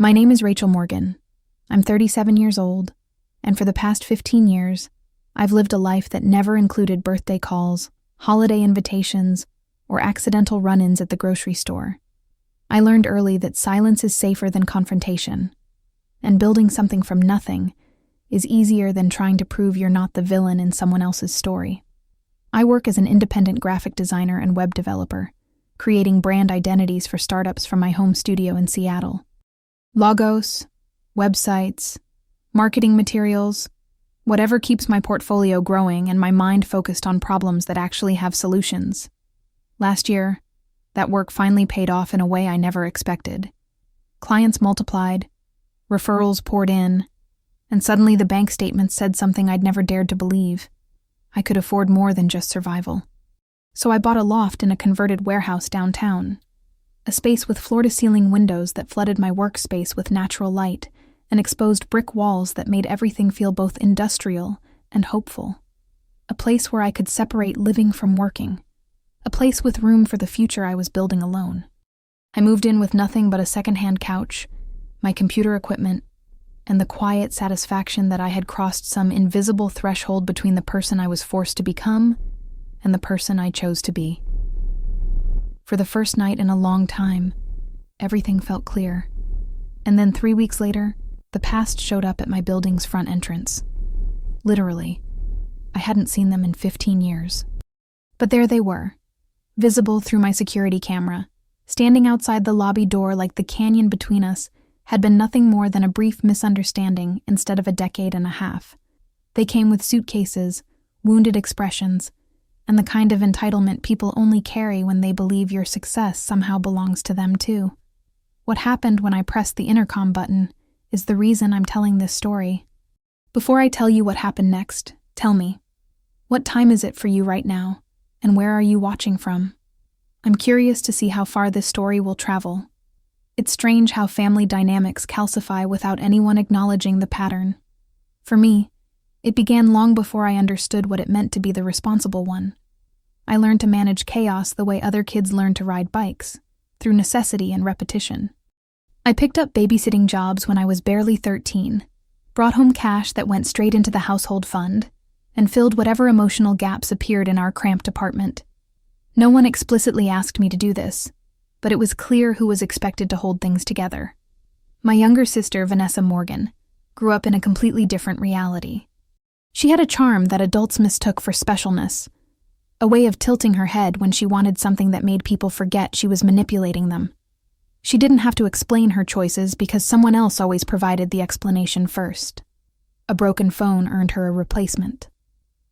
My name is Rachel Morgan. I'm 37 years old, and for the past 15 years, I've lived a life that never included birthday calls, holiday invitations, or accidental run-ins at the grocery store. I learned early that silence is safer than confrontation, and building something from nothing is easier than trying to prove you're not the villain in someone else's story. I work as an independent graphic designer and web developer, creating brand identities for startups from my home studio in Seattle. Logos, websites, marketing materials, whatever keeps my portfolio growing and my mind focused on problems that actually have solutions. Last year, that work finally paid off in a way I never expected. Clients multiplied, referrals poured in, and suddenly the bank statements said something I'd never dared to believe. I could afford more than just survival. So I bought a loft in a converted warehouse downtown, a space with floor-to-ceiling windows that flooded my workspace with natural light and exposed brick walls that made everything feel both industrial and hopeful. A place where I could separate living from working. A place with room for the future I was building alone. I moved in with nothing but a second-hand couch, my computer equipment, and the quiet satisfaction that I had crossed some invisible threshold between the person I was forced to become and the person I chose to be. For the first night in a long time, everything felt clear. And then 3 weeks later, the past showed up at my building's front entrance. Literally, I hadn't seen them in 15 years. But there they were, visible through my security camera, standing outside the lobby door like the canyon between us had been nothing more than a brief misunderstanding instead of a decade and a half. They came with suitcases, wounded expressions, and the kind of entitlement people only carry when they believe your success somehow belongs to them too. What happened when I pressed the intercom button is the reason I'm telling this story. Before I tell you what happened next, tell me, what time is it for you right now, and where are you watching from? I'm curious to see how far this story will travel. It's strange how family dynamics calcify without anyone acknowledging the pattern. For me, it began long before I understood what it meant to be the responsible one. I learned to manage chaos the way other kids learn to ride bikes, through necessity and repetition. I picked up babysitting jobs when I was barely 13, brought home cash that went straight into the household fund, and filled whatever emotional gaps appeared in our cramped apartment. No one explicitly asked me to do this, but it was clear who was expected to hold things together. My younger sister, Vanessa Morgan, grew up in a completely different reality. She had a charm that adults mistook for specialness, a way of tilting her head when she wanted something that made people forget she was manipulating them. She didn't have to explain her choices because someone else always provided the explanation first. A broken phone earned her a replacement.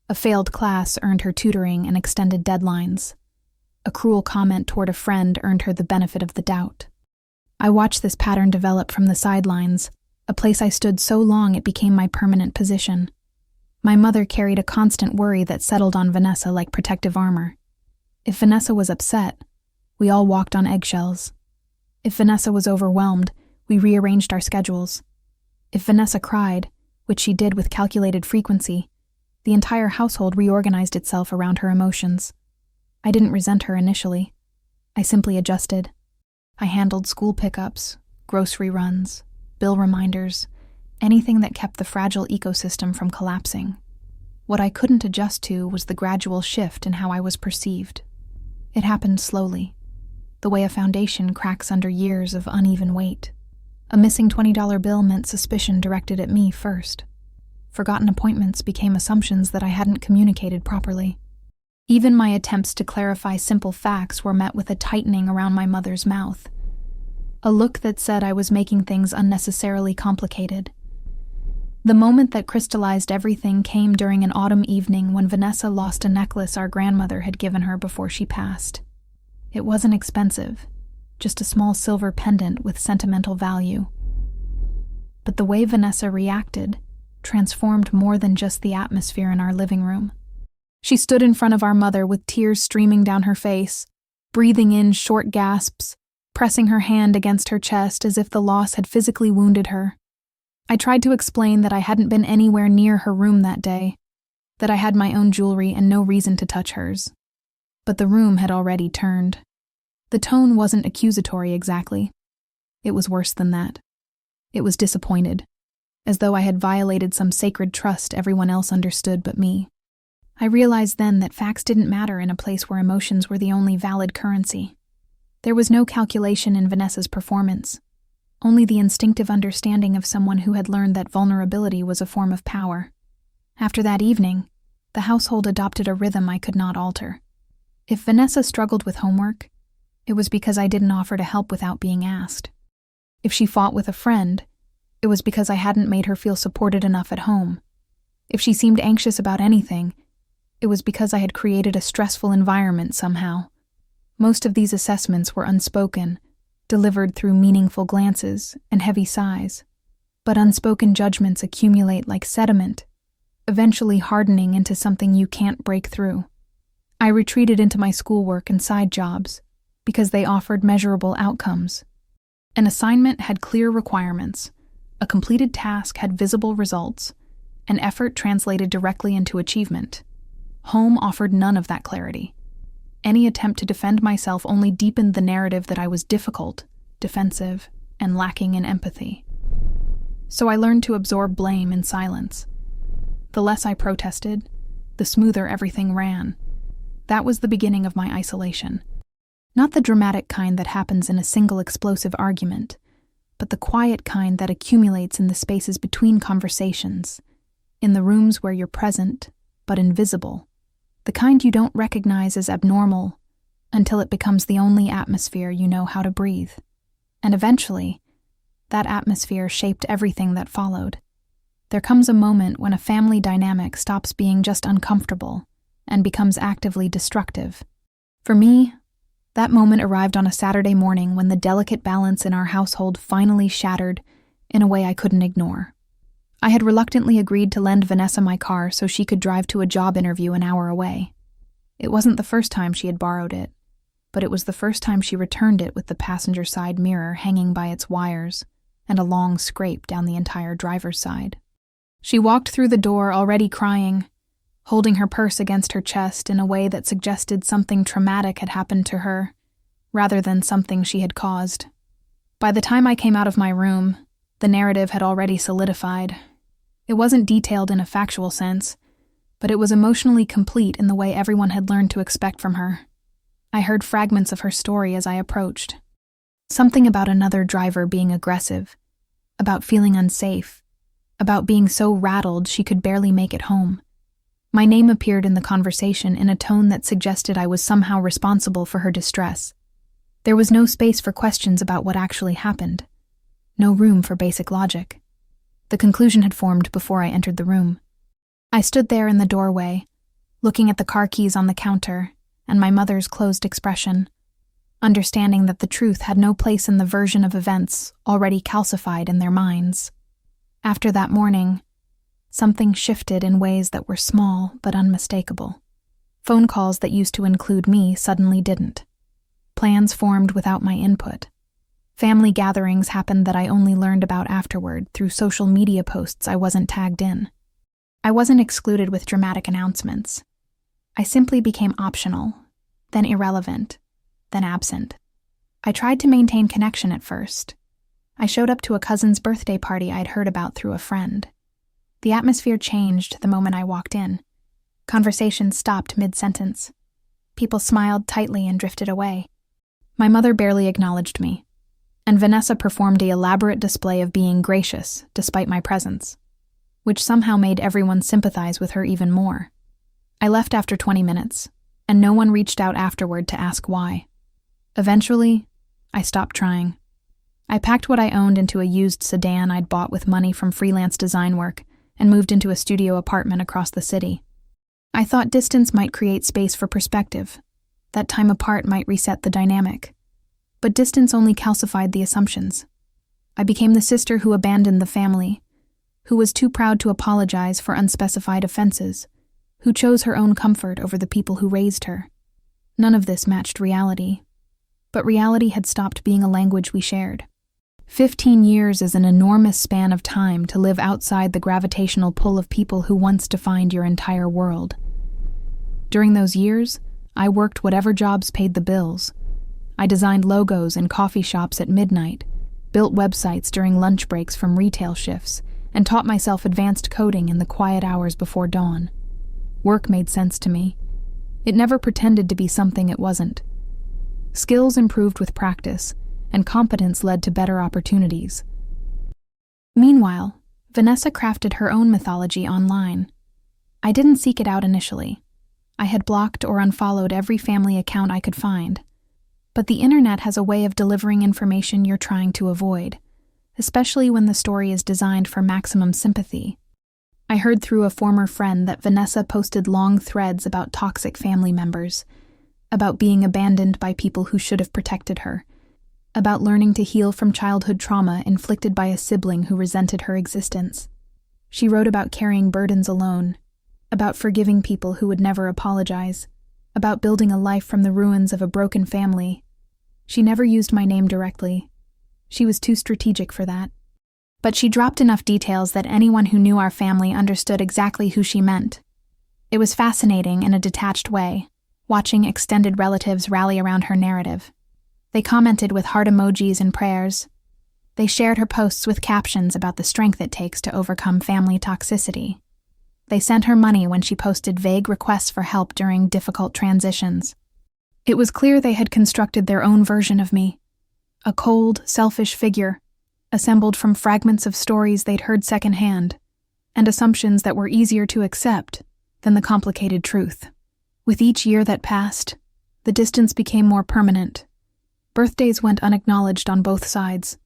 A failed class earned her tutoring and extended deadlines. A cruel comment toward a friend earned her the benefit of the doubt. I watched this pattern develop from the sidelines, a place I stood so long it became my permanent position. My mother carried a constant worry that settled on Vanessa like protective armor. If Vanessa was upset, we all walked on eggshells. If Vanessa was overwhelmed, we rearranged our schedules. If Vanessa cried, which she did with calculated frequency, the entire household reorganized itself around her emotions. I didn't resent her initially. I simply adjusted. I handled school pickups, grocery runs, bill reminders, anything that kept the fragile ecosystem from collapsing. What I couldn't adjust to was the gradual shift in how I was perceived. It happened slowly, the way a foundation cracks under years of uneven weight. A missing $20 bill meant suspicion directed at me first. Forgotten appointments became assumptions that I hadn't communicated properly. Even my attempts to clarify simple facts were met with a tightening around my mother's mouth. A look that said I was making things unnecessarily complicated. The moment that crystallized everything came during an autumn evening when Vanessa lost a necklace our grandmother had given her before she passed. It wasn't expensive, just a small silver pendant with sentimental value. But the way Vanessa reacted transformed more than just the atmosphere in our living room. She stood in front of our mother with tears streaming down her face, breathing in short gasps, pressing her hand against her chest as if the loss had physically wounded her. I tried to explain that I hadn't been anywhere near her room that day, that I had my own jewelry and no reason to touch hers. But the room had already turned. The tone wasn't accusatory exactly. It was worse than that. It was disappointed, as though I had violated some sacred trust everyone else understood but me. I realized then that facts didn't matter in a place where emotions were the only valid currency. There was no calculation in Vanessa's performance, only the instinctive understanding of someone who had learned that vulnerability was a form of power. After that evening, the household adopted a rhythm I could not alter. If Vanessa struggled with homework, it was because I didn't offer to help without being asked. If she fought with a friend, it was because I hadn't made her feel supported enough at home. If she seemed anxious about anything, it was because I had created a stressful environment somehow. Most of these assessments were unspoken, delivered through meaningful glances and heavy sighs. But unspoken judgments accumulate like sediment, eventually hardening into something you can't break through. I retreated into my schoolwork and side jobs because they offered measurable outcomes. An assignment had clear requirements, a completed task had visible results, and effort translated directly into achievement. Home offered none of that clarity. Any attempt to defend myself only deepened the narrative that I was difficult, defensive, and lacking in empathy. So I learned to absorb blame in silence. The less I protested, the smoother everything ran. That was the beginning of my isolation. Not the dramatic kind that happens in a single explosive argument, but the quiet kind that accumulates in the spaces between conversations, in the rooms where you're present, but invisible. The kind you don't recognize as abnormal until it becomes the only atmosphere you know how to breathe. And eventually, that atmosphere shaped everything that followed. There comes a moment when a family dynamic stops being just uncomfortable and becomes actively destructive. For me, that moment arrived on a Saturday morning when the delicate balance in our household finally shattered in a way I couldn't ignore. I had reluctantly agreed to lend Vanessa my car so she could drive to a job interview an hour away. It wasn't the first time she had borrowed it, but it was the first time she returned it with the passenger side mirror hanging by its wires and a long scrape down the entire driver's side. She walked through the door already crying, holding her purse against her chest in a way that suggested something traumatic had happened to her, rather than something she had caused. By the time I came out of my room, the narrative had already solidified. It wasn't detailed in a factual sense, but it was emotionally complete in the way everyone had learned to expect from her. I heard fragments of her story as I approached. Something about another driver being aggressive, about feeling unsafe, about being so rattled she could barely make it home. My name appeared in the conversation in a tone that suggested I was somehow responsible for her distress. There was no space for questions about what actually happened. No room for basic logic. The conclusion had formed before I entered the room. I stood there in the doorway, looking at the car keys on the counter and my mother's closed expression, understanding that the truth had no place in the version of events already calcified in their minds. After that morning, something shifted in ways that were small but unmistakable. Phone calls that used to include me suddenly didn't. Plans formed without my input. Family gatherings happened that I only learned about afterward through social media posts I wasn't tagged in. I wasn't excluded with dramatic announcements. I simply became optional, then irrelevant, then absent. I tried to maintain connection at first. I showed up to a cousin's birthday party I'd heard about through a friend. The atmosphere changed the moment I walked in. Conversations stopped mid-sentence. People smiled tightly and drifted away. My mother barely acknowledged me, and Vanessa performed an elaborate display of being gracious despite my presence, which somehow made everyone sympathize with her even more. I left after 20 minutes, and no one reached out afterward to ask why. Eventually, I stopped trying. I packed what I owned into a used sedan I'd bought with money from freelance design work and moved into a studio apartment across the city. I thought distance might create space for perspective, that time apart might reset the dynamic. But distance only calcified the assumptions. I became the sister who abandoned the family, who was too proud to apologize for unspecified offenses, who chose her own comfort over the people who raised her. None of this matched reality, but reality had stopped being a language we shared. 15 years is an enormous span of time to live outside the gravitational pull of people who once defined your entire world. During those years, I worked whatever jobs paid the bills. I designed logos in coffee shops at midnight, built websites during lunch breaks from retail shifts, and taught myself advanced coding in the quiet hours before dawn. Work made sense to me. It never pretended to be something it wasn't. Skills improved with practice, and competence led to better opportunities. Meanwhile, Vanessa crafted her own mythology online. I didn't seek it out initially. I had blocked or unfollowed every family account I could find. But the internet has a way of delivering information you're trying to avoid, especially when the story is designed for maximum sympathy. I heard through a former friend that Vanessa posted long threads about toxic family members, about being abandoned by people who should have protected her, about learning to heal from childhood trauma inflicted by a sibling who resented her existence. She wrote about carrying burdens alone, about forgiving people who would never apologize, about building a life from the ruins of a broken family. She never used my name directly. She was too strategic for that. But she dropped enough details that anyone who knew our family understood exactly who she meant. It was fascinating in a detached way, watching extended relatives rally around her narrative. They commented with heart emojis and prayers. They shared her posts with captions about the strength it takes to overcome family toxicity. They sent her money when she posted vague requests for help during difficult transitions. It was clear they had constructed their own version of me, a cold, selfish figure, assembled from fragments of stories they'd heard secondhand, and assumptions that were easier to accept than the complicated truth. With each year that passed, the distance became more permanent. Birthdays went unacknowledged on both sides.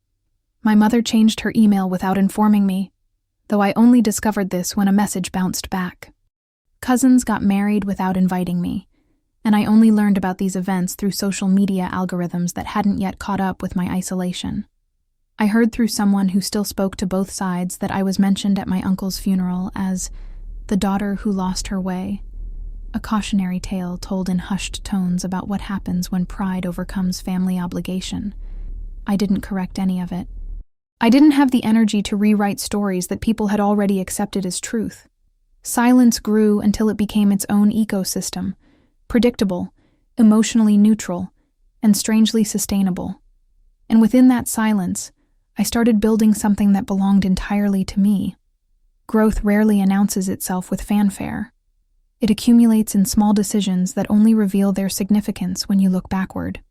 My mother changed her email without informing me, though I only discovered this when a message bounced back. Cousins got married without inviting me, and I only learned about these events through social media algorithms that hadn't yet caught up with my isolation. I heard through someone who still spoke to both sides that I was mentioned at my uncle's funeral as the daughter who lost her way, a cautionary tale told in hushed tones about what happens when pride overcomes family obligation. I didn't correct any of it. I didn't have the energy to rewrite stories that people had already accepted as truth. Silence grew until it became its own ecosystem, predictable, emotionally neutral, and strangely sustainable. And within that silence, I started building something that belonged entirely to me. Growth rarely announces itself with fanfare. It accumulates in small decisions that only reveal their significance when you look backward.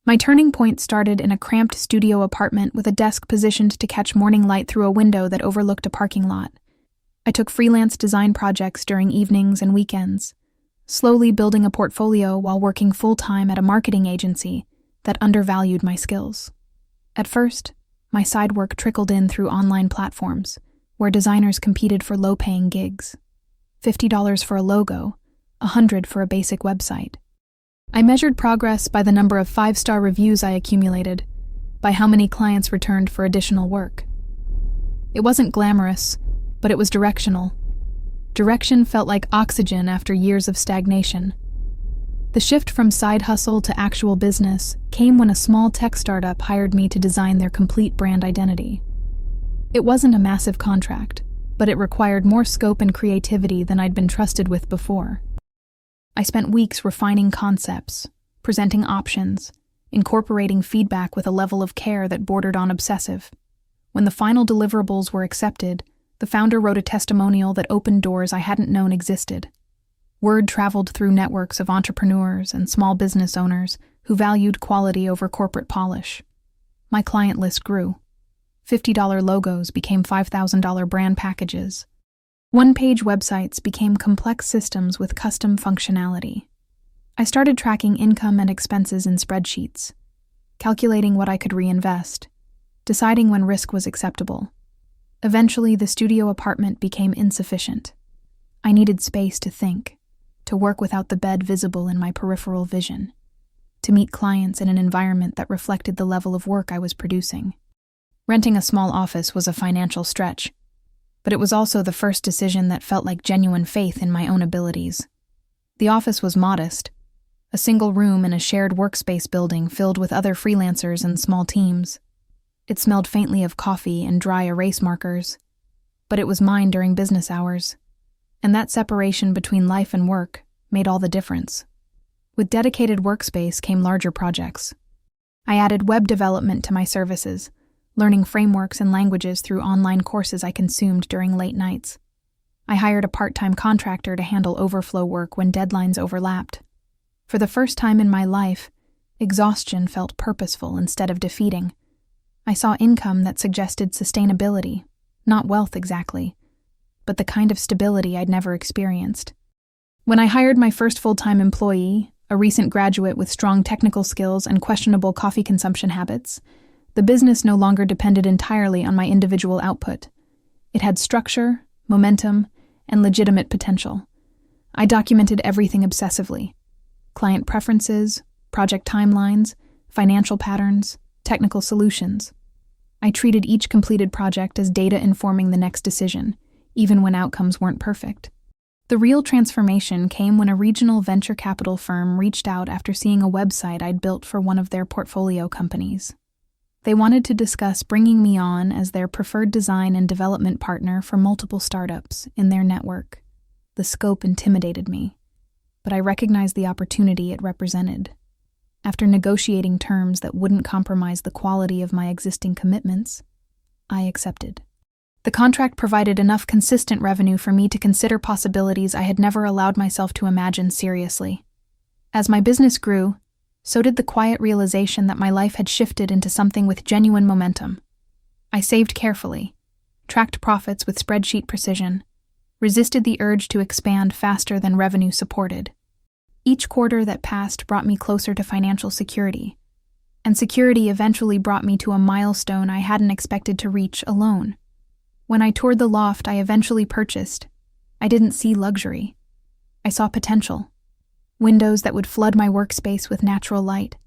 My turning point started in a cramped studio apartment with a desk positioned to catch morning light through a window that overlooked a parking lot. I took freelance design projects during evenings and weekends, slowly building a portfolio while working full-time at a marketing agency that undervalued my skills. At first, my side work trickled in through online platforms, where designers competed for low-paying gigs. $50 for a logo, $100 for a basic website. I measured progress by the number of 5-star reviews I accumulated, by how many clients returned for additional work. It wasn't glamorous, but it was directional. Direction felt like oxygen after years of stagnation. The shift from side hustle to actual business came when a small tech startup hired me to design their complete brand identity. It wasn't a massive contract, but it required more scope and creativity than I'd been trusted with before. I spent weeks refining concepts, presenting options, incorporating feedback with a level of care that bordered on obsessive. When the final deliverables were accepted, the founder wrote a testimonial that opened doors I hadn't known existed. Word traveled through networks of entrepreneurs and small business owners who valued quality over corporate polish. My client list grew. $50 logos became $5,000 brand packages. One-page websites became complex systems with custom functionality. I started tracking income and expenses in spreadsheets, calculating what I could reinvest, deciding when risk was acceptable. Eventually, the studio apartment became insufficient. I needed space to think, to work without the bed visible in my peripheral vision, to meet clients in an environment that reflected the level of work I was producing. Renting a small office was a financial stretch, but it was also the first decision that felt like genuine faith in my own abilities. The office was modest, a single room in a shared workspace building filled with other freelancers and small teams. It smelled faintly of coffee and dry erase markers, but it was mine during business hours, and that separation between life and work made all the difference. With dedicated workspace came larger projects. I added web development to my services, learning frameworks and languages through online courses I consumed during late nights. I hired a part-time contractor to handle overflow work when deadlines overlapped. For the first time in my life, exhaustion felt purposeful instead of defeating. I saw income that suggested sustainability, not wealth exactly, but the kind of stability I'd never experienced. When I hired my first full-time employee, a recent graduate with strong technical skills and questionable coffee consumption habits, the business no longer depended entirely on my individual output. It had structure, momentum, and legitimate potential. I documented everything obsessively: client preferences, project timelines, financial patterns, technical solutions. I treated each completed project as data informing the next decision, even when outcomes weren't perfect. The real transformation came when a regional venture capital firm reached out after seeing a website I'd built for one of their portfolio companies. They wanted to discuss bringing me on as their preferred design and development partner for multiple startups in their network. The scope intimidated me, but I recognized the opportunity it represented. After negotiating terms that wouldn't compromise the quality of my existing commitments, I accepted. The contract provided enough consistent revenue for me to consider possibilities I had never allowed myself to imagine seriously. As my business grew, so did the quiet realization that my life had shifted into something with genuine momentum. I saved carefully, tracked profits with spreadsheet precision, resisted the urge to expand faster than revenue supported. Each quarter that passed brought me closer to financial security, and security eventually brought me to a milestone I hadn't expected to reach alone. When I toured the loft I eventually purchased, I didn't see luxury. I saw potential. Windows that would flood my workspace with natural light,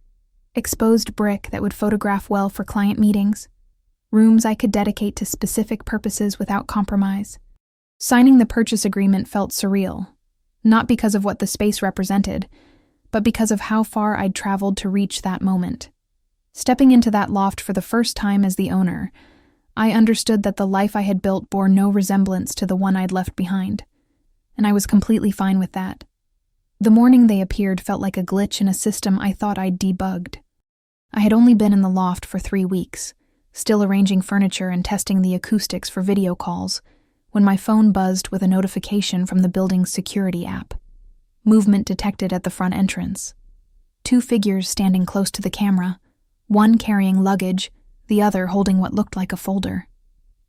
exposed brick that would photograph well for client meetings, rooms I could dedicate to specific purposes without compromise. Signing the purchase agreement felt surreal, not because of what the space represented, but because of how far I'd traveled to reach that moment. Stepping into that loft for the first time as the owner, I understood that the life I had built bore no resemblance to the one I'd left behind, and I was completely fine with that. The morning they appeared felt like a glitch in a system I thought I'd debugged. I had only been in the loft for 3 weeks, still arranging furniture and testing the acoustics for video calls, when my phone buzzed with a notification from the building's security app. Movement detected at the front entrance. 2 figures standing close to the camera, one carrying luggage, the other holding what looked like a folder.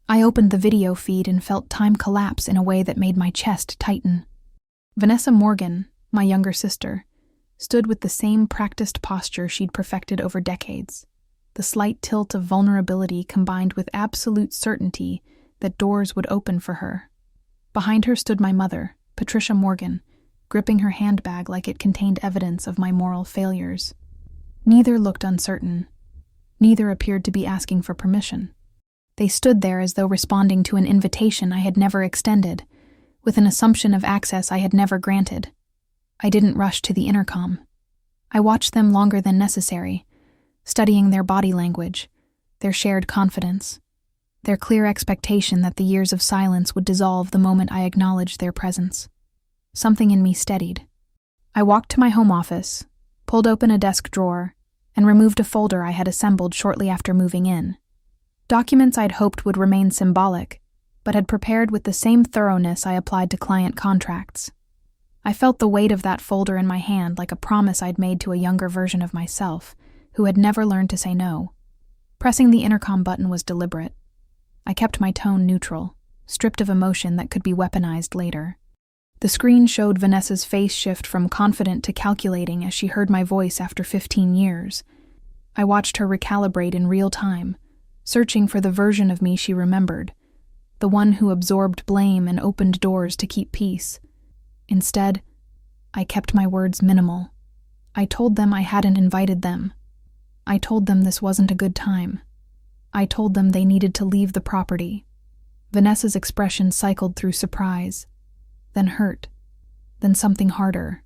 I opened the video feed and felt time collapse in a way that made my chest tighten. Vanessa Morgan, my younger sister, stood with the same practiced posture she'd perfected over decades, the slight tilt of vulnerability combined with absolute certainty that doors would open for her. Behind her stood my mother, Patricia Morgan, gripping her handbag like it contained evidence of my moral failures. Neither looked uncertain. Neither appeared to be asking for permission. They stood there as though responding to an invitation I had never extended, with an assumption of access I had never granted. I didn't rush to the intercom. I watched them longer than necessary, studying their body language, their shared confidence, their clear expectation that the years of silence would dissolve the moment I acknowledged their presence. Something in me steadied. I walked to my home office, pulled open a desk drawer, and removed a folder I had assembled shortly after moving in. Documents I'd hoped would remain symbolic, but had prepared with the same thoroughness I applied to client contracts. I felt the weight of that folder in my hand like a promise I'd made to a younger version of myself, who had never learned to say no. Pressing the intercom button was deliberate. I kept my tone neutral, stripped of emotion that could be weaponized later. The screen showed Vanessa's face shift from confident to calculating as she heard my voice after 15 years. I watched her recalibrate in real time, searching for the version of me she remembered, the one who absorbed blame and opened doors to keep peace. Instead, I kept my words minimal. I told them I hadn't invited them. I told them this wasn't a good time. I told them they needed to leave the property. Vanessa's expression cycled through surprise, then hurt, then something harder.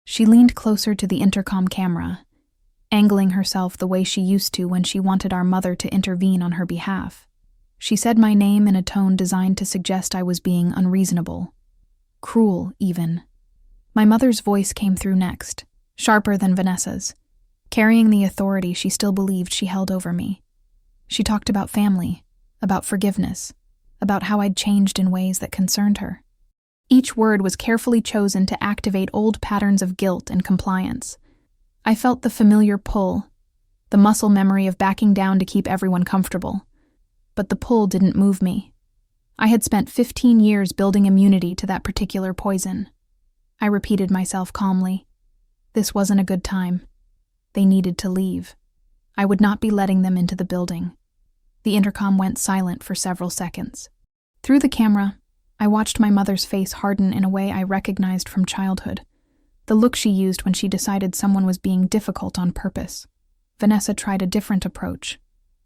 She leaned closer to the intercom camera, angling herself the way she used to when she wanted our mother to intervene on her behalf. She said my name in a tone designed to suggest I was being unreasonable. Cruel, even. My mother's voice came through next, sharper than Vanessa's, carrying the authority she still believed she held over me. She talked about family, about forgiveness, about how I'd changed in ways that concerned her. Each word was carefully chosen to activate old patterns of guilt and compliance. I felt the familiar pull, the muscle memory of backing down to keep everyone comfortable. But the pull didn't move me. I had spent 15 years building immunity to that particular poison. I repeated myself calmly. This wasn't a good time. They needed to leave. I would not be letting them into the building. The intercom went silent for several seconds. Through the camera, I watched my mother's face harden in a way I recognized from childhood. The look she used when she decided someone was being difficult on purpose. Vanessa tried a different approach,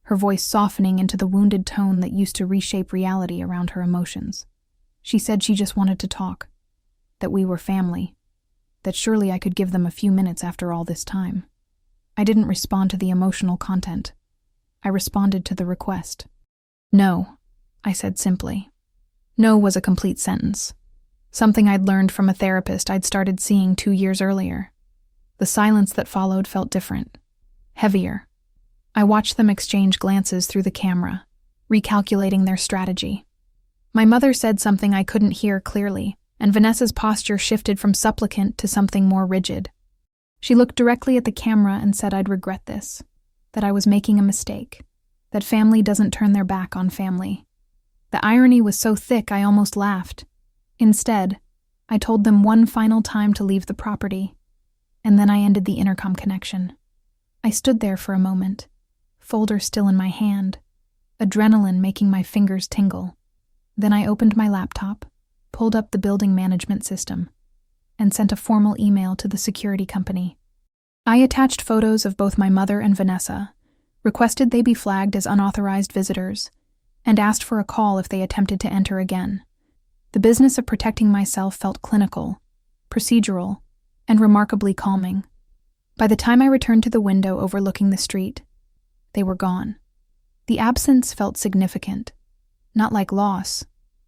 her voice softening into the wounded tone that used to reshape reality around her emotions. She said she just wanted to talk, that we were family, that surely I could give them a few minutes after all this time. I didn't respond to the emotional content. I responded to the request. No, I said simply. No was a complete sentence. Something I'd learned from a therapist I'd started seeing 2 years earlier. The silence that followed felt different, heavier. I watched them exchange glances through the camera, recalculating their strategy. My mother said something I couldn't hear clearly, and Vanessa's posture shifted from supplicant to something more rigid. She looked directly at the camera and said I'd regret this, that I was making a mistake, that family doesn't turn their back on family. The irony was so thick I almost laughed. Instead, I told them one final time to leave the property, and then I ended the intercom connection. I stood there for a moment, folder still in my hand, adrenaline making my fingers tingle. Then I opened my laptop, pulled up the building management system, and sent a formal email to the security company. I attached photos of both my mother and Vanessa, requested they be flagged as unauthorized visitors, and asked for a call if they attempted to enter again. The business of protecting myself felt clinical, procedural, and remarkably calming. By the time I returned to the window overlooking the street, they were gone. The absence felt significant, not like loss,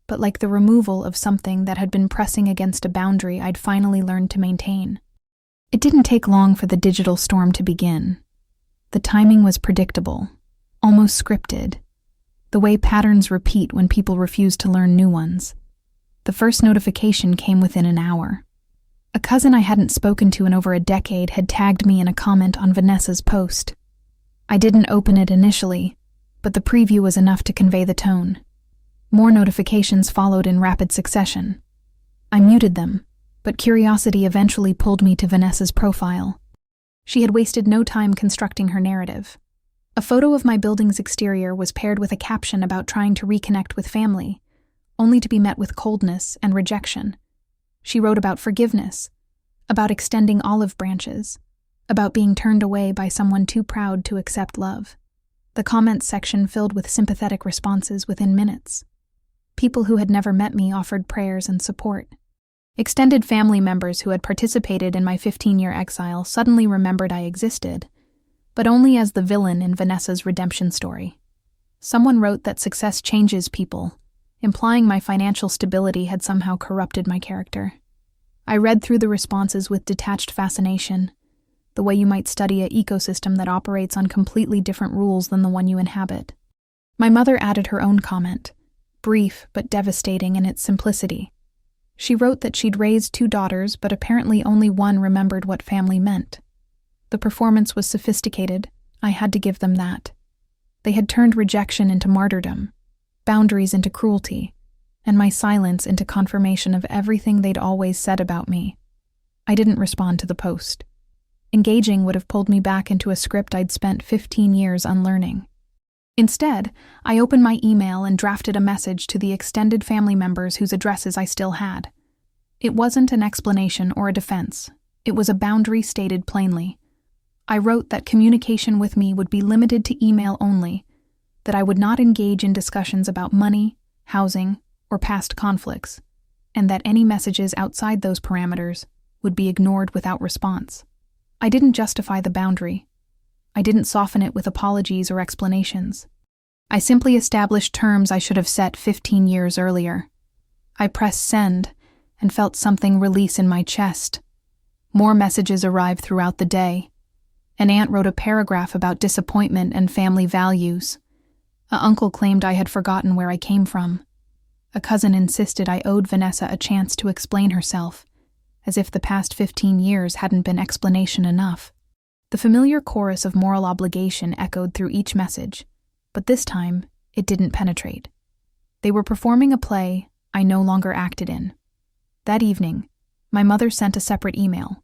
but like the removal of something that had been pressing against a boundary I'd finally learned to maintain. It didn't take long for the digital storm to begin. The timing was predictable, almost scripted, the way patterns repeat when people refuse to learn new ones. The first notification came within an hour. A cousin I hadn't spoken to in over a decade had tagged me in a comment on Vanessa's post. I didn't open it initially, but the preview was enough to convey the tone. More notifications followed in rapid succession. I muted them, but curiosity eventually pulled me to Vanessa's profile. She had wasted no time constructing her narrative. A photo of my building's exterior was paired with a caption about trying to reconnect with family, only to be met with coldness and rejection. She wrote about forgiveness, about extending olive branches, about being turned away by someone too proud to accept love. The comments section filled with sympathetic responses within minutes. People who had never met me offered prayers and support. Extended family members who had participated in my 15-year exile suddenly remembered I existed, but only as the villain in Vanessa's redemption story. Someone wrote that success changes people, implying my financial stability had somehow corrupted my character. I read through the responses with detached fascination, the way you might study an ecosystem that operates on completely different rules than the one you inhabit. My mother added her own comment, brief but devastating in its simplicity. She wrote that she'd raised 2 daughters, but apparently only one remembered what family meant. The performance was sophisticated. I had to give them that. They had turned rejection into martyrdom, boundaries into cruelty, and my silence into confirmation of everything they'd always said about me. I didn't respond to the post. Engaging would have pulled me back into a script I'd spent 15 years unlearning. Instead, I opened my email and drafted a message to the extended family members whose addresses I still had. It wasn't an explanation or a defense. It was a boundary stated plainly. I wrote that communication with me would be limited to email only, that I would not engage in discussions about money, housing, or past conflicts, and that any messages outside those parameters would be ignored without response. I didn't justify the boundary. I didn't soften it with apologies or explanations. I simply established terms I should have set 15 years earlier. I pressed send and felt something release in my chest. More messages arrived throughout the day. An aunt wrote a paragraph about disappointment and family values. A uncle claimed I had forgotten where I came from. A cousin insisted I owed Vanessa a chance to explain herself, as if the past 15 years hadn't been explanation enough. The familiar chorus of moral obligation echoed through each message, but this time it didn't penetrate. They were performing a play I no longer acted in. That evening, my mother sent a separate email.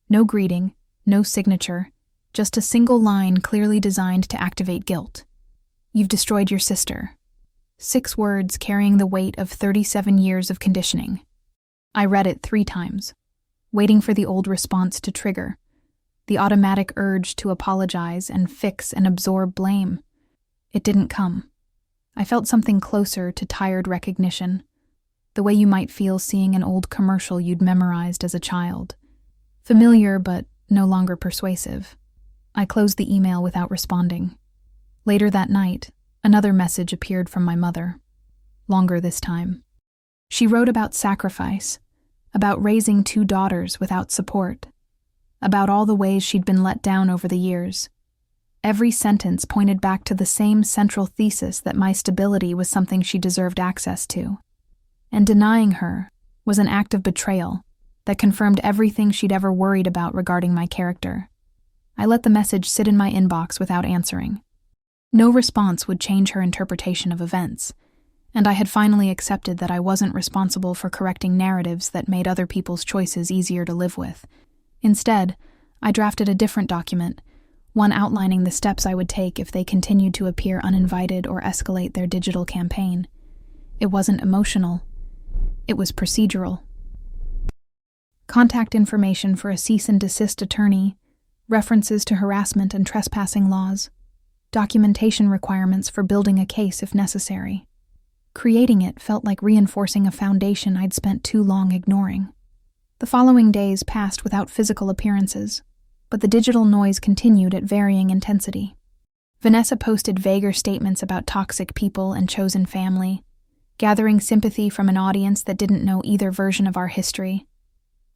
No greeting, no signature, just a single line clearly designed to activate guilt. "You've destroyed your sister." 6 words carrying the weight of 37 years of conditioning. I read it 3 times, waiting for the old response to trigger, the automatic urge to apologize and fix and absorb blame. It didn't come. I felt something closer to tired recognition, the way you might feel seeing an old commercial you'd memorized as a child. Familiar, but no longer persuasive. I closed the email without responding. Later that night, another message appeared from my mother. Longer this time. She wrote about sacrifice, about raising 2 daughters without support, about all the ways she'd been let down over the years. Every sentence pointed back to the same central thesis that my stability was something she deserved access to. And denying her was an act of betrayal that confirmed everything she'd ever worried about regarding my character. I let the message sit in my inbox without answering. No response would change her interpretation of events, and I had finally accepted that I wasn't responsible for correcting narratives that made other people's choices easier to live with. Instead, I drafted a different document, one outlining the steps I would take if they continued to appear uninvited or escalate their digital campaign. It wasn't emotional. It was procedural. Contact information for a cease and desist attorney, references to harassment and trespassing laws, documentation requirements for building a case if necessary. Creating it felt like reinforcing a foundation I'd spent too long ignoring. The following days passed without physical appearances, but the digital noise continued at varying intensity. Vanessa posted vaguer statements about toxic people and chosen family, gathering sympathy from an audience that didn't know either version of our history.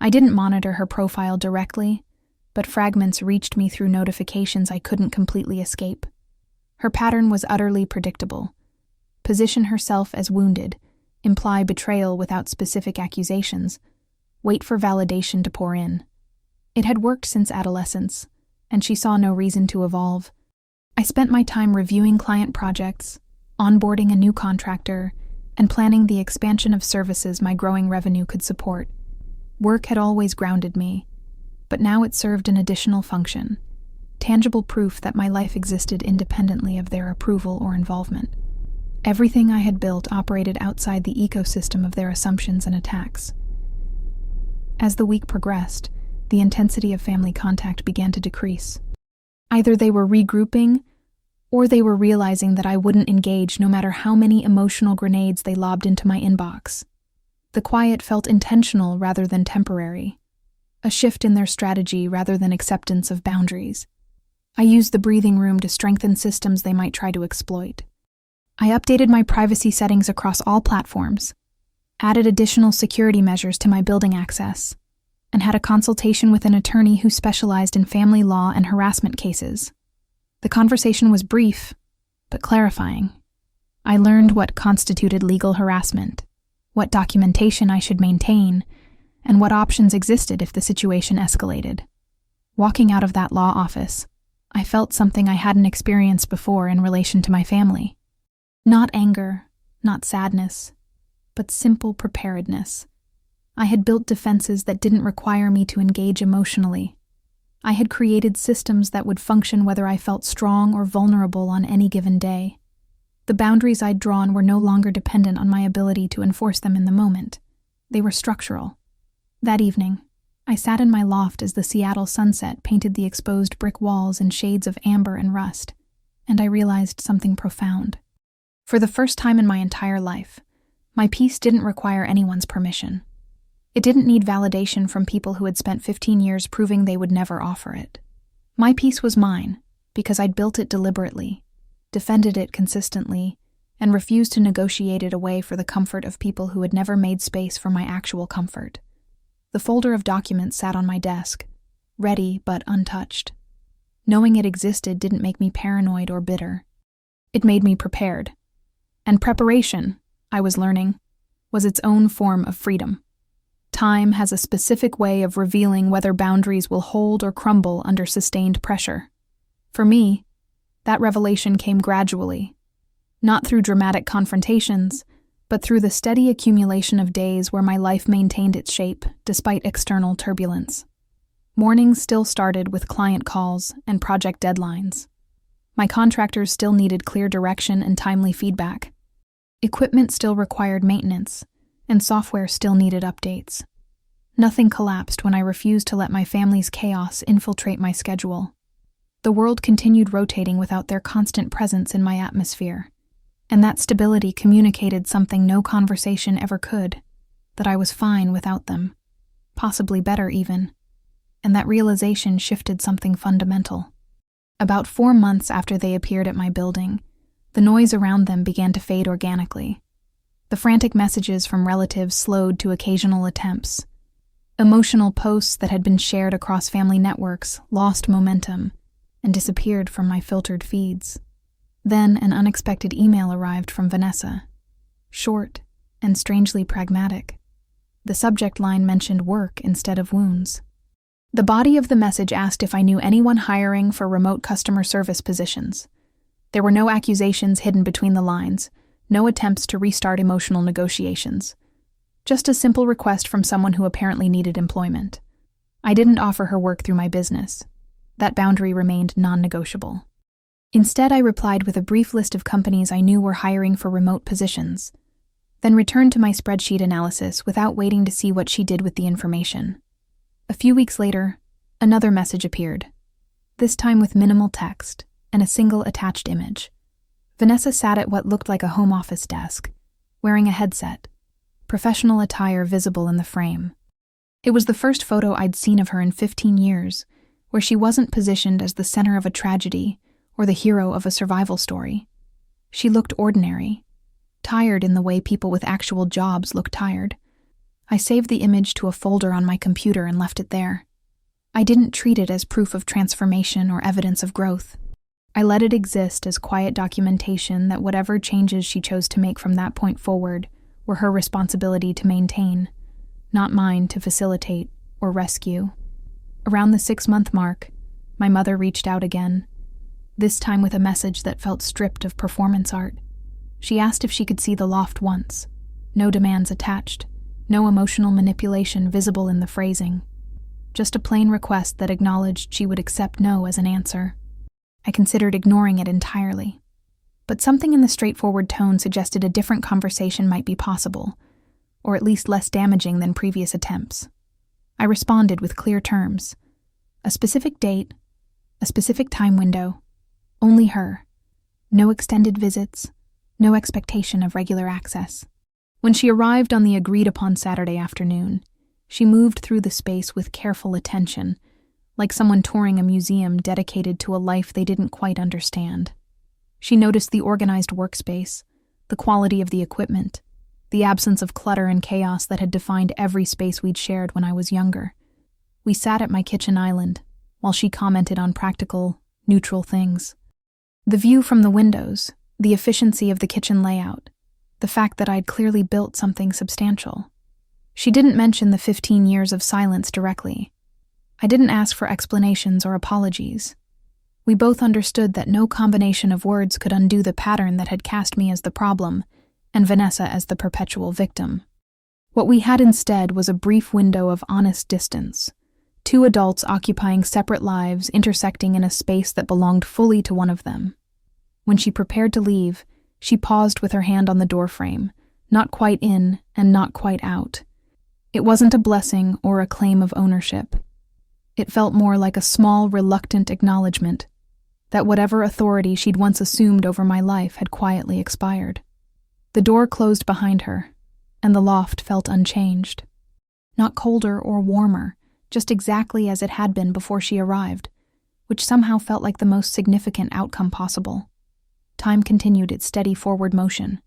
I didn't monitor her profile directly, but fragments reached me through notifications I couldn't completely escape. Her pattern was utterly predictable. Position herself as wounded, imply betrayal without specific accusations, wait for validation to pour in. It had worked since adolescence, and she saw no reason to evolve. I spent my time reviewing client projects, onboarding a new contractor, and planning the expansion of services my growing revenue could support. Work had always grounded me, but now it served an additional function, tangible proof that my life existed independently of their approval or involvement. Everything I had built operated outside the ecosystem of their assumptions and attacks. As the week progressed, the intensity of family contact began to decrease. Either they were regrouping, or they were realizing that I wouldn't engage no matter how many emotional grenades they lobbed into my inbox. The quiet felt intentional rather than temporary, a shift in their strategy rather than acceptance of boundaries. I used the breathing room to strengthen systems they might try to exploit. I updated my privacy settings across all platforms, added additional security measures to my building access, and had a consultation with an attorney who specialized in family law and harassment cases. The conversation was brief, but clarifying. I learned what constituted legal harassment, what documentation I should maintain, and what options existed if the situation escalated. Walking out of that law office, I felt something I hadn't experienced before in relation to my family. Not anger, not sadness, but simple preparedness. I had built defenses that didn't require me to engage emotionally. I had created systems that would function whether I felt strong or vulnerable on any given day. The boundaries I'd drawn were no longer dependent on my ability to enforce them in the moment. They were structural. That evening, I sat in my loft as the Seattle sunset painted the exposed brick walls in shades of amber and rust, and I realized something profound. For the first time in my entire life, my peace didn't require anyone's permission. It didn't need validation from people who had spent 15 years proving they would never offer it. My peace was mine because I'd built it deliberately, defended it consistently, and refused to negotiate it away for the comfort of people who had never made space for my actual comfort. The folder of documents sat on my desk, ready but untouched. Knowing it existed didn't make me paranoid or bitter. It made me prepared. And preparation, I was learning, was its own form of freedom. Time has a specific way of revealing whether boundaries will hold or crumble under sustained pressure. For me, that revelation came gradually, not through dramatic confrontations, but through the steady accumulation of days where my life maintained its shape despite external turbulence. Mornings still started with client calls and project deadlines. My contractors still needed clear direction and timely feedback. Equipment still required maintenance, and software still needed updates. Nothing collapsed when I refused to let my family's chaos infiltrate my schedule. The world continued rotating without their constant presence in my atmosphere, and that stability communicated something no conversation ever could, that I was fine without them, possibly better even, and that realization shifted something fundamental. About 4 months after they appeared at my building, the noise around them began to fade organically. The frantic messages from relatives slowed to occasional attempts. Emotional posts that had been shared across family networks lost momentum and disappeared from my filtered feeds. Then an unexpected email arrived from Vanessa. Short and strangely pragmatic. The subject line mentioned work instead of wounds. The body of the message asked if I knew anyone hiring for remote customer service positions. There were no accusations hidden between the lines, no attempts to restart emotional negotiations. Just a simple request from someone who apparently needed employment. I didn't offer her work through my business. That boundary remained non-negotiable. Instead, I replied with a brief list of companies I knew were hiring for remote positions, then returned to my spreadsheet analysis without waiting to see what she did with the information. A few weeks later, another message appeared, this time with minimal text and a single attached image. Vanessa sat at what looked like a home office desk, wearing a headset, professional attire visible in the frame. It was the first photo I'd seen of her in 15 years, where she wasn't positioned as the center of a tragedy or the hero of a survival story. She looked ordinary, tired in the way people with actual jobs look tired. I saved the image to a folder on my computer and left it there. I didn't treat it as proof of transformation or evidence of growth. I let it exist as quiet documentation that whatever changes she chose to make from that point forward were her responsibility to maintain, not mine to facilitate or rescue. Around the 6-month mark, my mother reached out again, this time with a message that felt stripped of performance art. She asked if she could see the loft once. No demands attached, no emotional manipulation visible in the phrasing. Just a plain request that acknowledged she would accept no as an answer. I considered ignoring it entirely, but something in the straightforward tone suggested a different conversation might be possible, or at least less damaging than previous attempts. I responded with clear terms. A specific date, a specific time window, only her. No extended visits, no expectation of regular access. When she arrived on the agreed-upon Saturday afternoon, she moved through the space with careful attention, like someone touring a museum dedicated to a life they didn't quite understand. She noticed the organized workspace, the quality of the equipment, the absence of clutter and chaos that had defined every space we'd shared when I was younger. We sat at my kitchen island, while she commented on practical, neutral things. The view from the windows, the efficiency of the kitchen layout, the fact that I'd clearly built something substantial. She didn't mention the 15 years of silence directly. I didn't ask for explanations or apologies. We both understood that no combination of words could undo the pattern that had cast me as the problem and Vanessa as the perpetual victim. What we had instead was a brief window of honest distance, 2 adults occupying separate lives intersecting in a space that belonged fully to one of them. When she prepared to leave, she paused with her hand on the doorframe, not quite in and not quite out. It wasn't a blessing or a claim of ownership. It felt more like a small, reluctant acknowledgement that whatever authority she'd once assumed over my life had quietly expired. The door closed behind her, and the loft felt unchanged. Not colder or warmer, just exactly as it had been before she arrived, which somehow felt like the most significant outcome possible. Time continued its steady forward motion.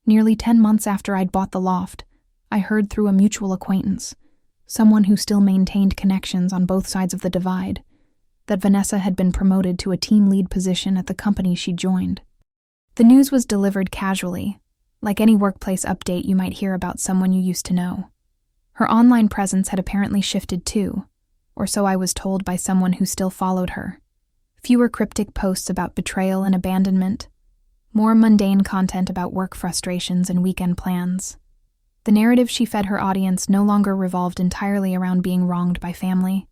Nearly 10 months after I'd bought the loft, I heard through a mutual acquaintance, someone who still maintained connections on both sides of the divide, that Vanessa had been promoted to a team lead position at the company she joined. The news was delivered casually, like any workplace update you might hear about someone you used to know. Her online presence had apparently shifted too, or so I was told by someone who still followed her. Fewer cryptic posts about betrayal and abandonment, more mundane content about work frustrations and weekend plans. The narrative she fed her audience no longer revolved entirely around being wronged by family.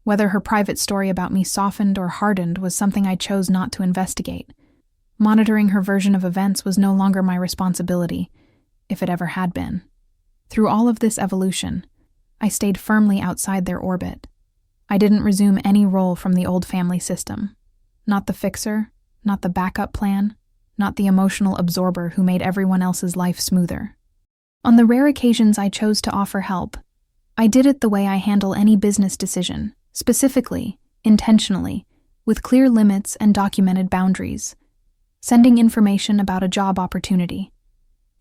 Whether her private story about me softened or hardened was something I chose not to investigate. Monitoring her version of events was no longer my responsibility, if it ever had been. Through all of this evolution, I stayed firmly outside their orbit. I didn't resume any role from the old family system. Not the fixer, not the backup plan, not the emotional absorber who made everyone else's life smoother. On the rare occasions I chose to offer help, I did it the way I handle any business decision, specifically, intentionally, with clear limits and documented boundaries. Sending information about a job opportunity,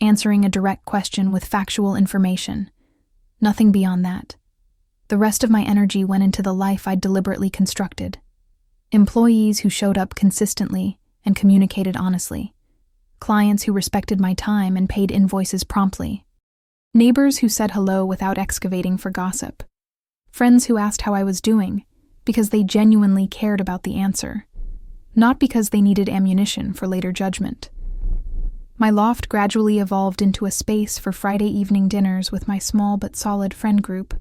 answering a direct question with factual information. Nothing beyond that. The rest of my energy went into the life I'd deliberately constructed. Employees who showed up consistently and communicated honestly. Clients who respected my time and paid invoices promptly. Neighbors who said hello without excavating for gossip. Friends who asked how I was doing because they genuinely cared about the answer, not because they needed ammunition for later judgment. My loft gradually evolved into a space for Friday evening dinners with my small but solid friend group,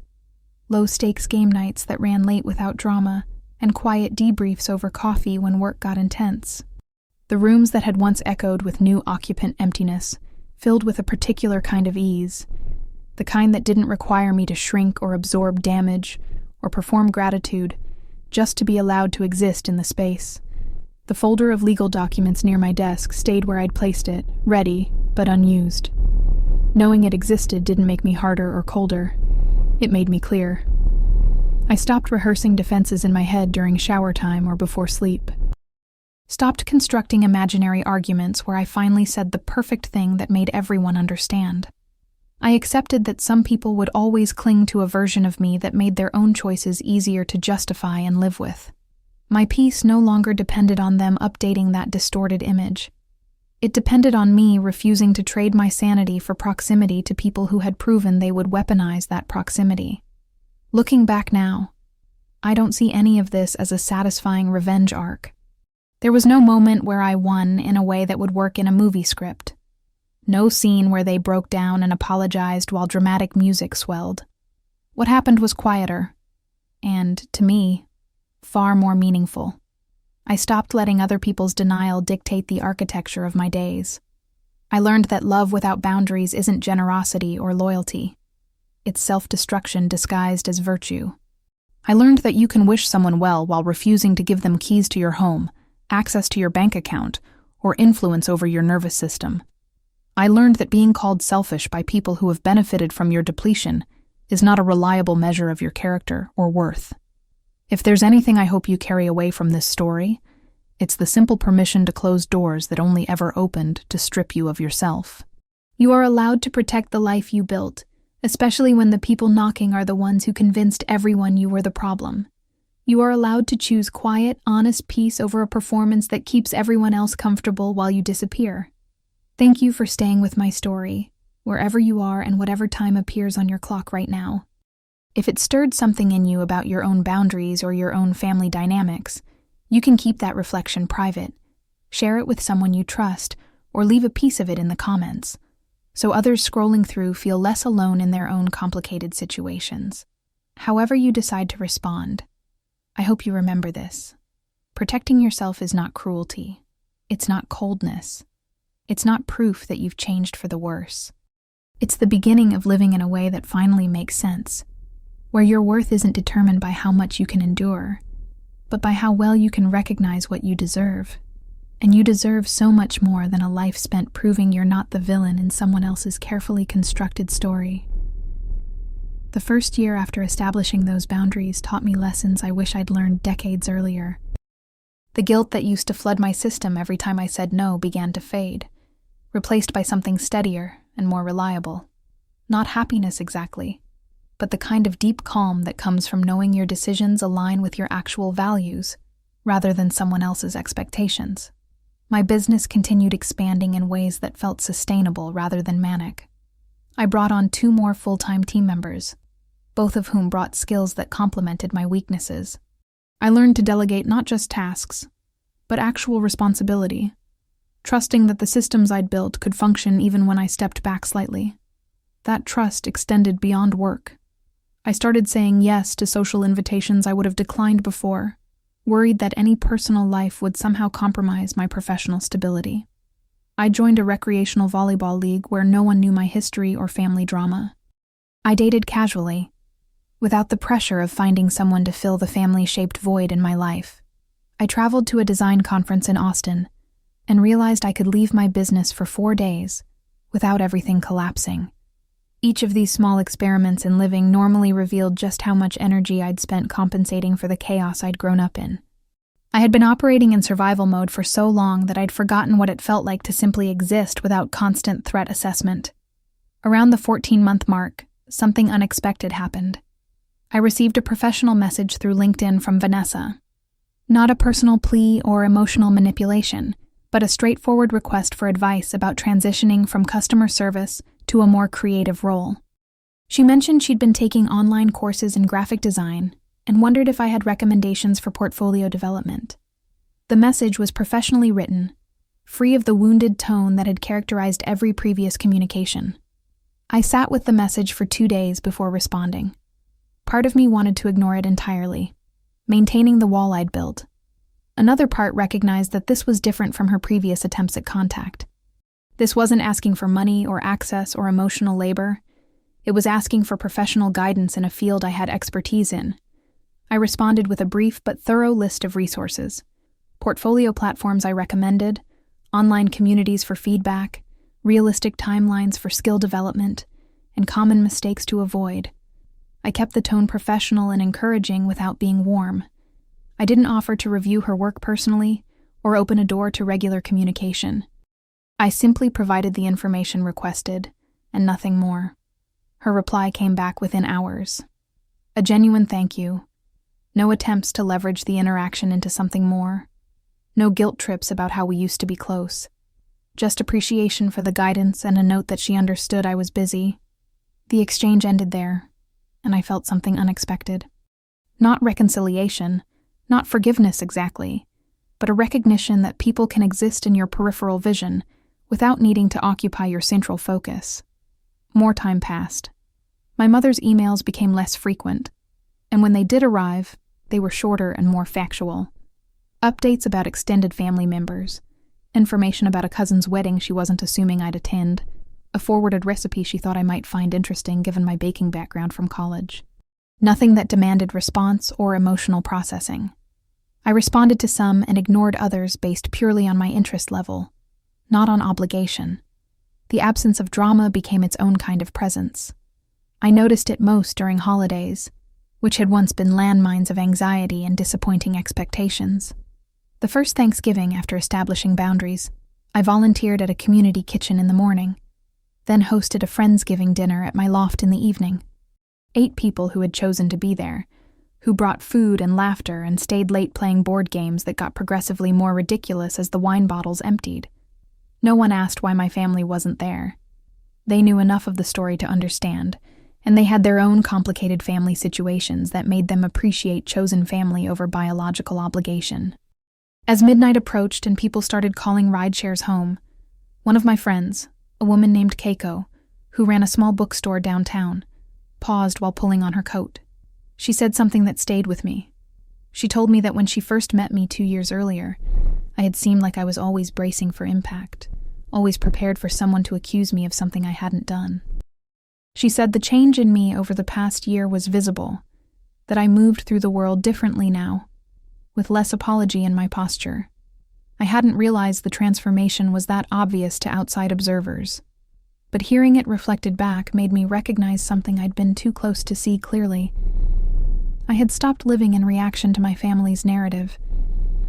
low-stakes game nights that ran late without drama, and quiet debriefs over coffee when work got intense. The rooms that had once echoed with new occupant emptiness filled with a particular kind of ease, the kind that didn't require me to shrink or absorb damage or perform gratitude just to be allowed to exist in the space. The folder of legal documents near my desk stayed where I'd placed it, ready, but unused. Knowing it existed didn't make me harder or colder. It made me clear. I stopped rehearsing defenses in my head during shower time or before sleep. Stopped constructing imaginary arguments where I finally said the perfect thing that made everyone understand. I accepted that some people would always cling to a version of me that made their own choices easier to justify and live with. My peace no longer depended on them updating that distorted image. It depended on me refusing to trade my sanity for proximity to people who had proven they would weaponize that proximity. Looking back now, I don't see any of this as a satisfying revenge arc. There was no moment where I won in a way that would work in a movie script. No scene where they broke down and apologized while dramatic music swelled. What happened was quieter, and, to me, far more meaningful. I stopped letting other people's denial dictate the architecture of my days. I learned that love without boundaries isn't generosity or loyalty. It's self-destruction disguised as virtue. I learned that you can wish someone well while refusing to give them keys to your home, access to your bank account, or influence over your nervous system. I learned that being called selfish by people who have benefited from your depletion is not a reliable measure of your character or worth. If there's anything I hope you carry away from this story, it's the simple permission to close doors that only ever opened to strip you of yourself. You are allowed to protect the life you built, especially when the people knocking are the ones who convinced everyone you were the problem. You are allowed to choose quiet, honest peace over a performance that keeps everyone else comfortable while you disappear. Thank you for staying with my story, wherever you are and whatever time appears on your clock right now. If it stirred something in you about your own boundaries or your own family dynamics, you can keep that reflection private, share it with someone you trust, or leave a piece of it in the comments, so others scrolling through feel less alone in their own complicated situations. However you decide to respond, I hope you remember this. Protecting yourself is not cruelty. It's not coldness. It's not proof that you've changed for the worse. It's the beginning of living in a way that finally makes sense, where your worth isn't determined by how much you can endure, but by how well you can recognize what you deserve. And you deserve so much more than a life spent proving you're not the villain in someone else's carefully constructed story. The first year after establishing those boundaries taught me lessons I wish I'd learned decades earlier. The guilt that used to flood my system every time I said no began to fade, replaced by something steadier and more reliable. Not happiness exactly, but the kind of deep calm that comes from knowing your decisions align with your actual values, rather than someone else's expectations. My business continued expanding in ways that felt sustainable rather than manic. I brought on 2 more full-time team members, both of whom brought skills that complemented my weaknesses. I learned to delegate not just tasks, but actual responsibility, trusting that the systems I'd built could function even when I stepped back slightly. That trust extended beyond work. I started saying yes to social invitations I would have declined before, worried that any personal life would somehow compromise my professional stability. I joined a recreational volleyball league where no one knew my history or family drama. I dated casually, without the pressure of finding someone to fill the family-shaped void in my life. I traveled to a design conference in Austin and realized I could leave my business for 4 days without everything collapsing. Each of these small experiments in living normally revealed just how much energy I'd spent compensating for the chaos I'd grown up in. I had been operating in survival mode for so long that I'd forgotten what it felt like to simply exist without constant threat assessment. Around the 14-month mark, something unexpected happened. I received a professional message through LinkedIn from Vanessa. Not a personal plea or emotional manipulation, but a straightforward request for advice about transitioning from customer service to a more creative role. She mentioned she'd been taking online courses in graphic design and wondered if I had recommendations for portfolio development. The message was professionally written, free of the wounded tone that had characterized every previous communication. I sat with the message for 2 days before responding. Part of me wanted to ignore it entirely, maintaining the wall I'd built. Another part recognized that this was different from her previous attempts at contact. This wasn't asking for money or access or emotional labor. It was asking for professional guidance in a field I had expertise in. I responded with a brief but thorough list of resources: portfolio platforms I recommended, online communities for feedback, realistic timelines for skill development, and common mistakes to avoid. I kept the tone professional and encouraging without being warm. I didn't offer to review her work personally or open a door to regular communication. I simply provided the information requested, and nothing more. Her reply came back within hours. A genuine thank you. No attempts to leverage the interaction into something more. No guilt trips about how we used to be close. Just appreciation for the guidance and a note that she understood I was busy. The exchange ended there, and I felt something unexpected. Not reconciliation, not forgiveness exactly, but a recognition that people can exist in your peripheral vision without needing to occupy your central focus. More time passed. My mother's emails became less frequent, and when they did arrive, they were shorter and more factual. Updates about extended family members, information about a cousin's wedding she wasn't assuming I'd attend, a forwarded recipe she thought I might find interesting given my baking background from college. Nothing that demanded response or emotional processing. I responded to some and ignored others based purely on my interest level, not on obligation. The absence of drama became its own kind of presence. I noticed it most during holidays, which had once been landmines of anxiety and disappointing expectations. The first Thanksgiving after establishing boundaries, I volunteered at a community kitchen in the morning, then hosted a Friendsgiving dinner at my loft in the evening. 8 people who had chosen to be there, who brought food and laughter and stayed late playing board games that got progressively more ridiculous as the wine bottles emptied. No one asked why my family wasn't there. They knew enough of the story to understand, and they had their own complicated family situations that made them appreciate chosen family over biological obligation. As midnight approached and people started calling rideshares home, one of my friends, a woman named Keiko, who ran a small bookstore downtown, paused while pulling on her coat. She said something that stayed with me. She told me that when she first met me 2 years earlier, I had seemed like I was always bracing for impact, always prepared for someone to accuse me of something I hadn't done. She said the change in me over the past year was visible, that I moved through the world differently now, with less apology in my posture. I hadn't realized the transformation was that obvious to outside observers, but hearing it reflected back made me recognize something I'd been too close to see clearly. I had stopped living in reaction to my family's narrative.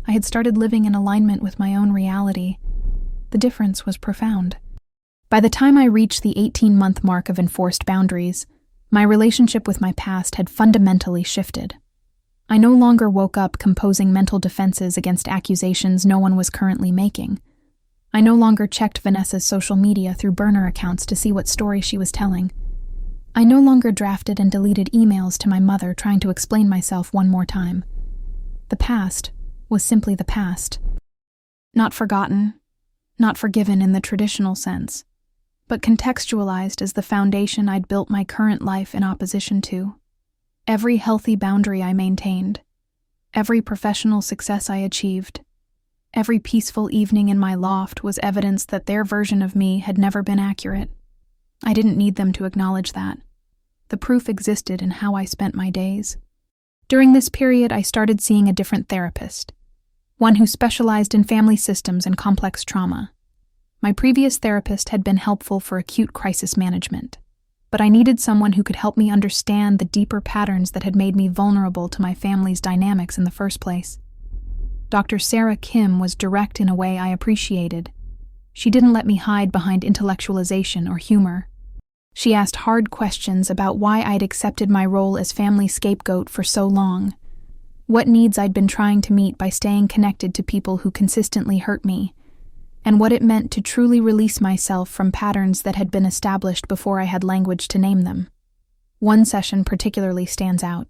I had started living in alignment with my own reality. The difference was profound. By the time I reached the 18-month mark of enforced boundaries, my relationship with my past had fundamentally shifted. I no longer woke up composing mental defenses against accusations no one was currently making. I no longer checked Vanessa's social media through burner accounts to see what story she was telling. I no longer drafted and deleted emails to my mother trying to explain myself one more time. The past was simply the past. Not forgotten, not forgiven in the traditional sense, but contextualized as the foundation I'd built my current life in opposition to. Every healthy boundary I maintained, every professional success I achieved, every peaceful evening in my loft was evidence that their version of me had never been accurate. I didn't need them to acknowledge that. The proof existed in how I spent my days. During this period, I started seeing a different therapist, one who specialized in family systems and complex trauma. My previous therapist had been helpful for acute crisis management, but I needed someone who could help me understand the deeper patterns that had made me vulnerable to my family's dynamics in the first place. Dr. Sarah Kim was direct in a way I appreciated. She didn't let me hide behind intellectualization or humor. She asked hard questions about why I'd accepted my role as family scapegoat for so long, what needs I'd been trying to meet by staying connected to people who consistently hurt me, and what it meant to truly release myself from patterns that had been established before I had language to name them. One session particularly stands out.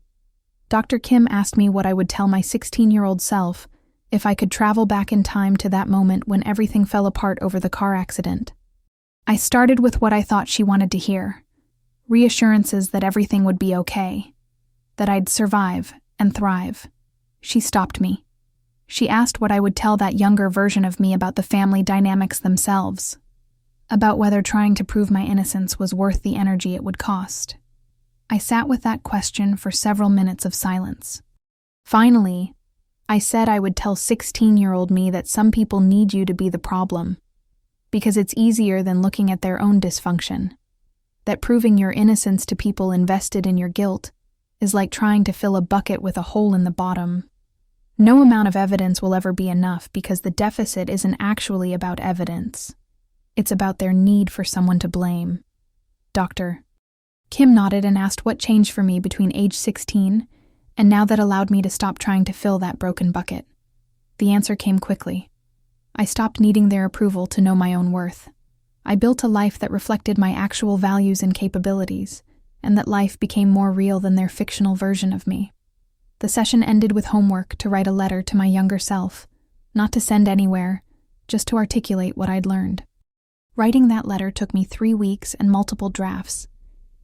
Dr. Kim asked me what I would tell my 16-year-old self if I could travel back in time to that moment when everything fell apart over the car accident. I started with what I thought she wanted to hear, reassurances that everything would be okay, that I'd survive and thrive. She stopped me. She asked what I would tell that younger version of me about the family dynamics themselves, about whether trying to prove my innocence was worth the energy it would cost. I sat with that question for several minutes of silence. Finally, I said I would tell 16-year-old me that some people need you to be the problem, because it's easier than looking at their own dysfunction, that proving your innocence to people invested in your guilt is like trying to fill a bucket with a hole in the bottom. No amount of evidence will ever be enough because the deficit isn't actually about evidence. It's about their need for someone to blame. Dr. Kim nodded and asked what changed for me between age 16 and now that allowed me to stop trying to fill that broken bucket. The answer came quickly. I stopped needing their approval to know my own worth. I built a life that reflected my actual values and capabilities, and that life became more real than their fictional version of me. The session ended with homework to write a letter to my younger self, not to send anywhere, just to articulate what I'd learned. Writing that letter took me 3 weeks and multiple drafts.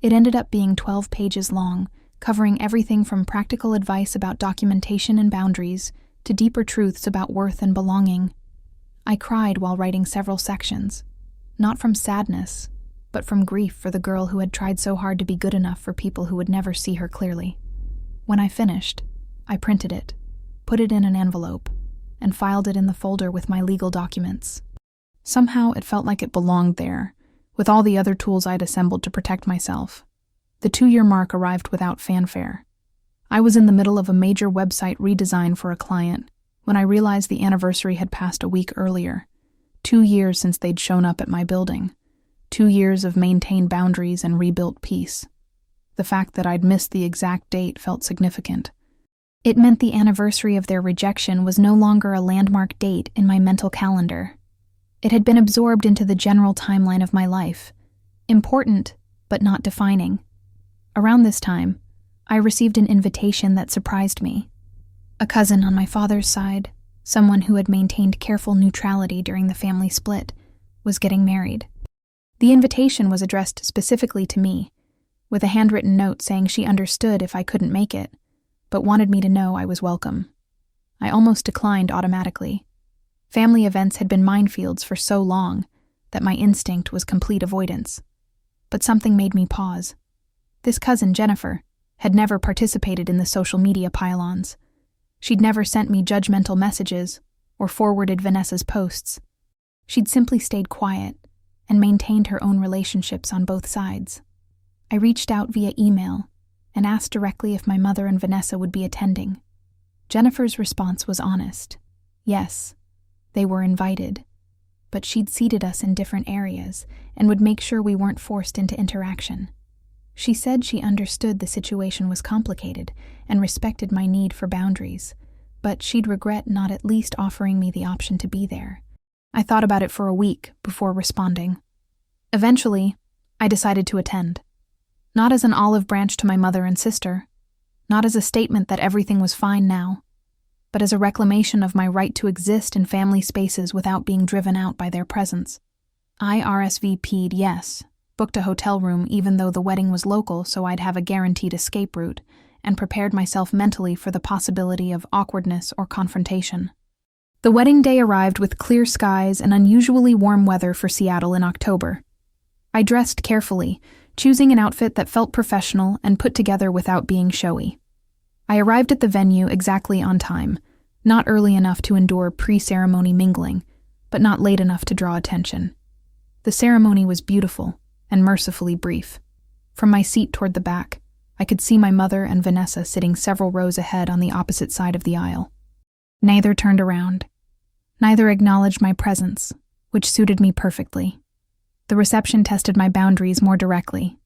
It ended up being 12 pages long, covering everything from practical advice about documentation and boundaries to deeper truths about worth and belonging. I cried while writing several sections, not from sadness, but from grief for the girl who had tried so hard to be good enough for people who would never see her clearly. When I finished, I printed it, put it in an envelope, and filed it in the folder with my legal documents. Somehow it felt like it belonged there, with all the other tools I'd assembled to protect myself. The 2-year mark arrived without fanfare. I was in the middle of a major website redesign for a client when I realized the anniversary had passed a week earlier. 2 years since they'd shown up at my building. 2 years of maintained boundaries and rebuilt peace. The fact that I'd missed the exact date felt significant. It meant the anniversary of their rejection was no longer a landmark date in my mental calendar. It had been absorbed into the general timeline of my life. Important, but not defining. Around this time, I received an invitation that surprised me. A cousin on my father's side, someone who had maintained careful neutrality during the family split, was getting married. The invitation was addressed specifically to me, with a handwritten note saying she understood if I couldn't make it, but wanted me to know I was welcome. I almost declined automatically. Family events had been minefields for so long that my instinct was complete avoidance. But something made me pause. This cousin, Jennifer, had never participated in the social media pile-ons. She'd never sent me judgmental messages or forwarded Vanessa's posts. She'd simply stayed quiet and maintained her own relationships on both sides. I reached out via email and asked directly if my mother and Vanessa would be attending. Jennifer's response was honest. Yes, they were invited, but she'd seated us in different areas and would make sure we weren't forced into interaction. She said she understood the situation was complicated and respected my need for boundaries, but she'd regret not at least offering me the option to be there. I thought about it for a week before responding. Eventually, I decided to attend. Not as an olive branch to my mother and sister, not as a statement that everything was fine now, but as a reclamation of my right to exist in family spaces without being driven out by their presence. I RSVP'd yes, booked a hotel room even though the wedding was local so I'd have a guaranteed escape route, and prepared myself mentally for the possibility of awkwardness or confrontation. The wedding day arrived with clear skies and unusually warm weather for Seattle in October. I dressed carefully, choosing an outfit that felt professional and put together without being showy. I arrived at the venue exactly on time, not early enough to endure pre-ceremony mingling, but not late enough to draw attention. The ceremony was beautiful and mercifully brief. From my seat toward the back, I could see my mother and Vanessa sitting several rows ahead on the opposite side of the aisle. Neither turned around. Neither acknowledged my presence, which suited me perfectly. The reception tested my boundaries more directly.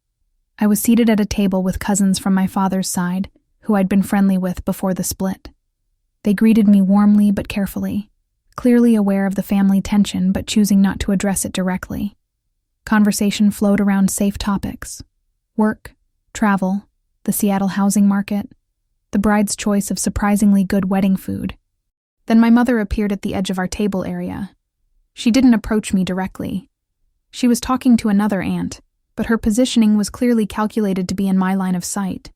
I was seated at a table with cousins from my father's side, who I'd been friendly with before the split. They greeted me warmly but carefully, clearly aware of the family tension but choosing not to address it directly. Conversation flowed around safe topics: work, travel, the Seattle housing market, the bride's choice of surprisingly good wedding food. Then my mother appeared at the edge of our table area. She didn't approach me directly. She was talking to another aunt, but her positioning was clearly calculated to be in my line of sight.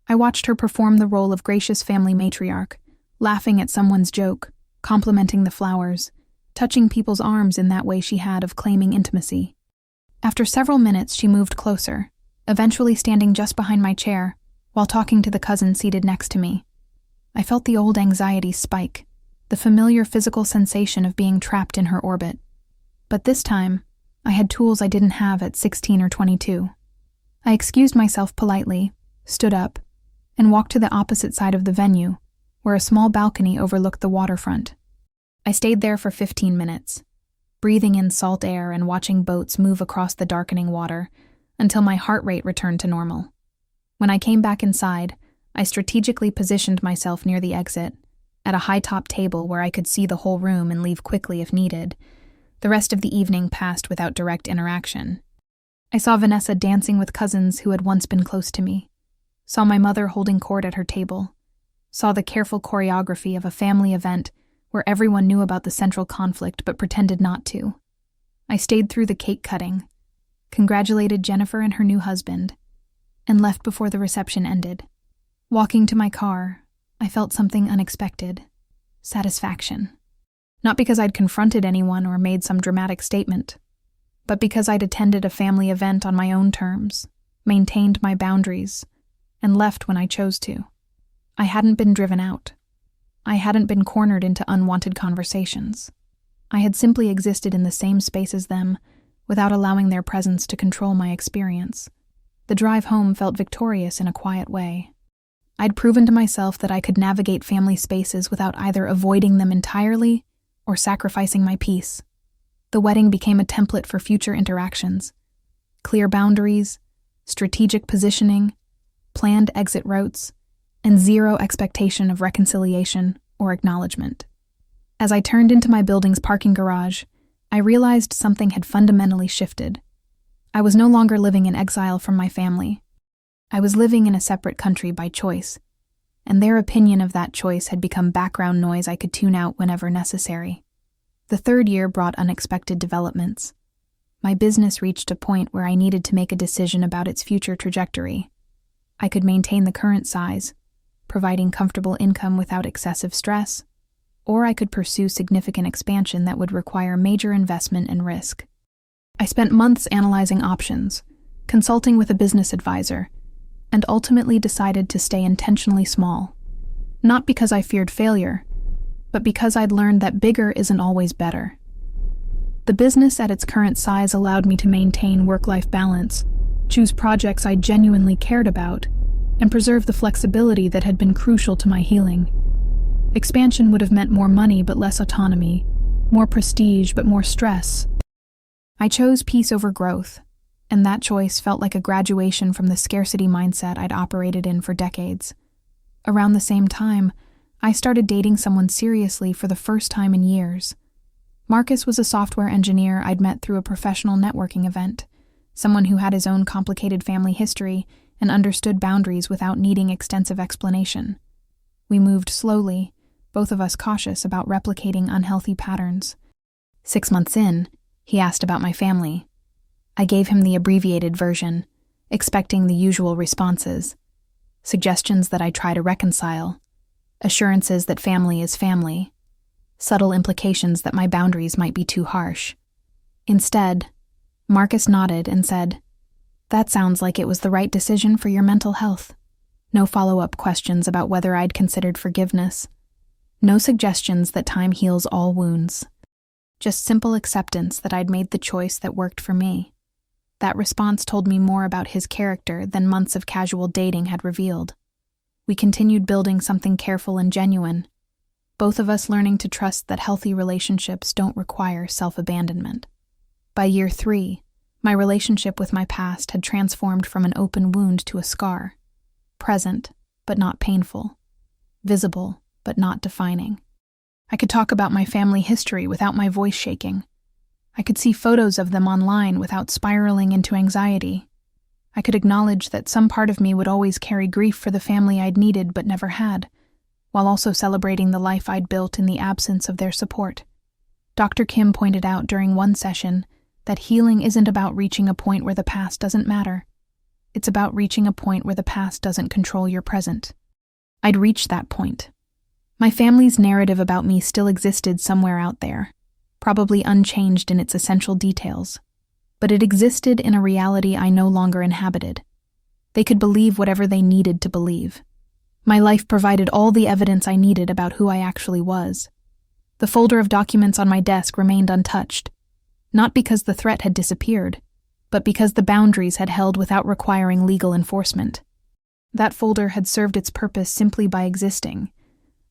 I watched her perform the role of gracious family matriarch, laughing at someone's joke, complimenting the flowers, touching people's arms in that way she had of claiming intimacy. After several minutes, she moved closer, eventually standing just behind my chair, while talking to the cousin seated next to me. I felt the old anxiety spike, the familiar physical sensation of being trapped in her orbit. But this time, I had tools I didn't have at 16 or 22. I excused myself politely, stood up, and walked to the opposite side of the venue, where a small balcony overlooked the waterfront. I stayed there for 15 minutes, breathing in salt air and watching boats move across the darkening water until my heart rate returned to normal. When I came back inside, I strategically positioned myself near the exit, at a high-top table where I could see the whole room and leave quickly if needed. The rest of the evening passed without direct interaction. I saw Vanessa dancing with cousins who had once been close to me, saw my mother holding court at her table, saw the careful choreography of a family event where everyone knew about the central conflict but pretended not to. I stayed through the cake cutting, congratulated Jennifer and her new husband, and left before the reception ended. Walking to my car, I felt something unexpected: satisfaction. Not because I'd confronted anyone or made some dramatic statement, but because I'd attended a family event on my own terms, maintained my boundaries, and left when I chose to. I hadn't been driven out. I hadn't been cornered into unwanted conversations. I had simply existed in the same space as them, without allowing their presence to control my experience. The drive home felt victorious in a quiet way. I'd proven to myself that I could navigate family spaces without either avoiding them entirely or sacrificing my peace. The wedding became a template for future interactions: clear boundaries, strategic positioning, planned exit routes, and zero expectation of reconciliation or acknowledgement. As I turned into my building's parking garage, I realized something had fundamentally shifted. I was no longer living in exile from my family. I was living in a separate country by choice, and their opinion of that choice had become background noise I could tune out whenever necessary. The third year brought unexpected developments. My business reached a point where I needed to make a decision about its future trajectory. I could maintain the current size, providing comfortable income without excessive stress, or I could pursue significant expansion that would require major investment and risk. I spent months analyzing options, consulting with a business advisor, and ultimately decided to stay intentionally small. Not because I feared failure, but because I'd learned that bigger isn't always better. The business at its current size allowed me to maintain work-life balance, choose projects I genuinely cared about, and preserve the flexibility that had been crucial to my healing. Expansion would have meant more money but less autonomy, more prestige but more stress. I chose peace over growth, and that choice felt like a graduation from the scarcity mindset I'd operated in for decades. Around the same time, I started dating someone seriously for the first time in years. Marcus was a software engineer I'd met through a professional networking event, someone who had his own complicated family history and understood boundaries without needing extensive explanation. We moved slowly, both of us cautious about replicating unhealthy patterns. 6 months in, he asked about my family. I gave him the abbreviated version, expecting the usual responses. Suggestions that I try to reconcile, assurances that family is family, subtle implications that my boundaries might be too harsh. Instead, Marcus nodded and said, "That sounds like it was the right decision for your mental health." No follow-up questions about whether I'd considered forgiveness. No suggestions that time heals all wounds. Just simple acceptance that I'd made the choice that worked for me. That response told me more about his character than months of casual dating had revealed. We continued building something careful and genuine, both of us learning to trust that healthy relationships don't require self-abandonment. By year 3, my relationship with my past had transformed from an open wound to a scar, present but not painful, visible but not defining. I could talk about my family history without my voice shaking. I could see photos of them online without spiraling into anxiety. I could acknowledge that some part of me would always carry grief for the family I'd needed but never had, while also celebrating the life I'd built in the absence of their support. Dr. Kim pointed out during one session that healing isn't about reaching a point where the past doesn't matter. It's about reaching a point where the past doesn't control your present. I'd reached that point. My family's narrative about me still existed somewhere out there, probably unchanged in its essential details, but it existed in a reality I no longer inhabited. They could believe whatever they needed to believe. My life provided all the evidence I needed about who I actually was. The folder of documents on my desk remained untouched, not because the threat had disappeared, but because the boundaries had held without requiring legal enforcement. That folder had served its purpose simply by existing,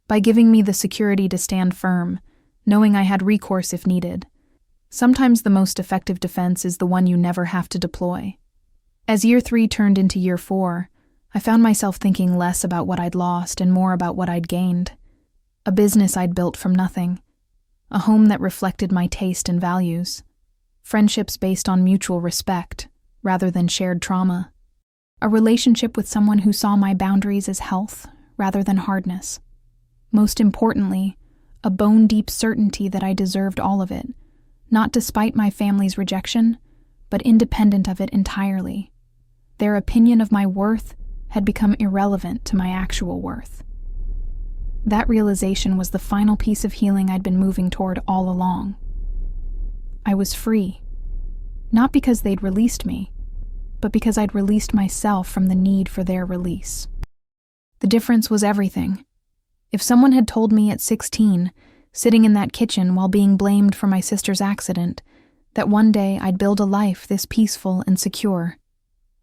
by giving me the security to stand firm, knowing I had recourse if needed. Sometimes the most effective defense is the one you never have to deploy. As year 3 turned into year 4, I found myself thinking less about what I'd lost and more about what I'd gained. A business I'd built from nothing. A home that reflected my taste and values. Friendships based on mutual respect, rather than shared trauma. A relationship with someone who saw my boundaries as health, rather than hardness. Most importantly, a bone-deep certainty that I deserved all of it, not despite my family's rejection, but independent of it entirely. Their opinion of my worth had become irrelevant to my actual worth. That realization was the final piece of healing I'd been moving toward all along. I was free, not because they'd released me, but because I'd released myself from the need for their release. The difference was everything. If someone had told me at 16, sitting in that kitchen while being blamed for my sister's accident, that one day I'd build a life this peaceful and secure,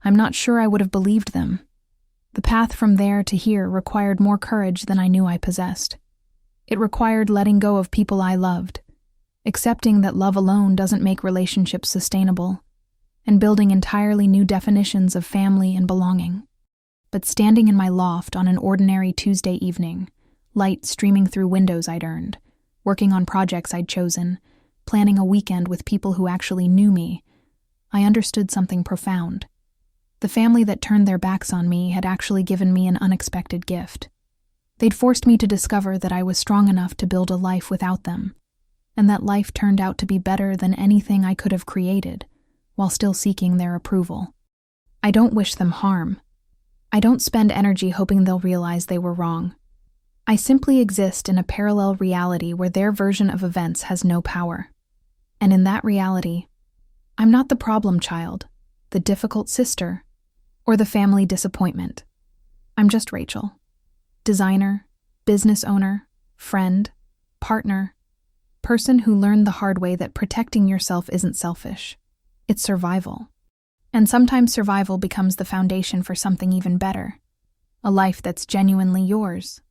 I'm not sure I would have believed them. The path from there to here required more courage than I knew I possessed. It required letting go of people I loved, accepting that love alone doesn't make relationships sustainable, and building entirely new definitions of family and belonging. But standing in my loft on an ordinary Tuesday evening, light streaming through windows I'd earned, working on projects I'd chosen, planning a weekend with people who actually knew me, I understood something profound. The family that turned their backs on me had actually given me an unexpected gift. They'd forced me to discover that I was strong enough to build a life without them, and that life turned out to be better than anything I could have created, while still seeking their approval. I don't wish them harm. I don't spend energy hoping they'll realize they were wrong. I simply exist in a parallel reality where their version of events has no power. And in that reality, I'm not the problem child, the difficult sister, or the family disappointment. I'm just Rachel. Designer, business owner, friend, partner, person who learned the hard way that protecting yourself isn't selfish. It's survival. And sometimes survival becomes the foundation for something even better. A life that's genuinely yours.